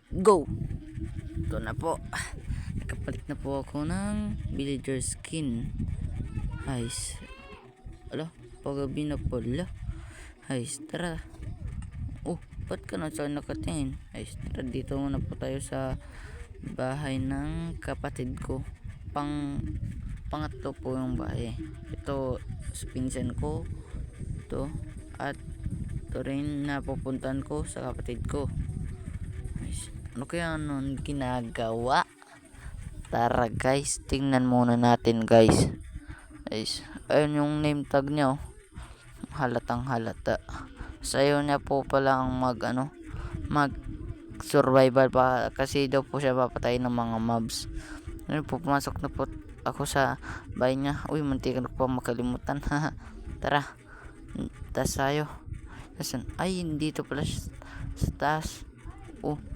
Go! Ito na po. Nakapalit na po ako ng villager skin. Guys. Ala, pagabi na pala. Guys, tara. Oh, ba't ka na sa nakatingin? Guys, tara dito muna po tayo sa bahay ng kapatid ko. Pangatlo po yung bahay. Ito, sa pinsan ko. Ito. At ito rin na pupuntan ko sa kapatid ko. Guys, ano kaya nun ginagawa? Tara guys, tingnan muna natin guys. Guys, ayun yung name tag niya oh. Halatang halata. Sayo niya po pala ang mag survival pa kasi daw po siya papatay ng mga mobs. Ayun po, pumasok na po ako sa bahay niya. Uy, muntikan ko pa makalimutan. Tara. Tas tayo. Ay, dito pala sa taas. Oh,